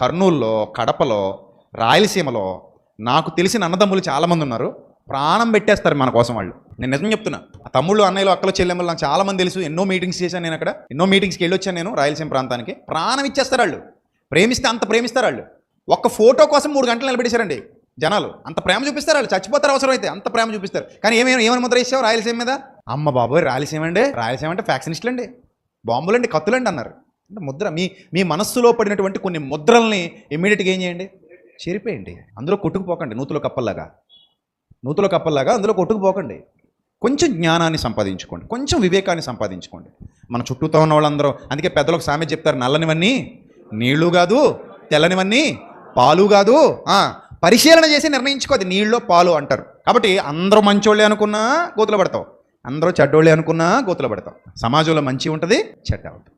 కర్నూలులో, కడపలో, రాయలసీమలో నాకు తెలిసిన అన్నదమ్ములు చాలామంది ఉన్నారు. ప్రాణం పెట్టేస్తారు మన కోసం వాళ్ళు. నేను నిజం చెప్తున్నా. తమ్ముళ్ళు, అన్నయ్యలు, అక్కలు, చెల్లెమ్మలు నాకు చాలామంది తెలుసు. ఎన్నో మీటింగ్స్ చేశాను నేను. అక్కడ ఎన్నో మీటింగ్స్కి వెళ్ళొచ్చాను నేను రాయలసీమ ప్రాంతానికి. ప్రాణం ఇచ్చేస్తారు వాళ్ళు. ప్రేమిస్తే అంత ప్రేమిస్తారు వాళ్ళు. ఒక్క ఫోటో కోసం 3 గంటలు నిలబెట్టేశారండి జనాలు. అంత ప్రేమ చూపిస్తారు వాళ్ళు. చచ్చిపోతారు అవసరం అయితే, అంత ప్రేమ చూపిస్తారు. కానీ ఏమని ముద్ర ఇచ్చావు రాయలసీమ మీద? అమ్మ బాబోయ్, రాయలసీమ అండి, రాయలసీమ అంటే ఫ్యాక్షనిస్టులు అండి, బాంబులండి, కత్తులండి అన్నారు. అంటే ముద్ర మీ మనస్సులో పడినటువంటి కొన్ని ముద్రల్ని ఇమ్మీడియట్గా ఏం చేయండి? చెరిపేయండి. అందులో కొట్టుకుపోకండి. నూతులో కప్పల్లాగా అందులో కొట్టుకుపోకండి. కొంచెం జ్ఞానాన్ని సంపాదించుకోండి, కొంచెం వివేకాన్ని సంపాదించుకోండి. మన చుట్టూతో ఉన్న వాళ్ళందరూ, అందుకే పెద్దలకు సామెత చెప్తారు, నల్లనివన్నీ నీళ్లు కాదు, తెల్లనివన్నీ పాలు కాదు. పరిశీలన చేసి నిర్ణయించుకోది నీళ్ళో పాలు అంటారు. కాబట్టి అందరూ మంచోళ్ళే అనుకున్నా గోతులు పడతావు, అందరూ చెడ్డోళ్ళే అనుకున్నా గోతులు పడతావు. సమాజంలో మంచి ఉంటుంది, చెడ్డ ఉంటుంది.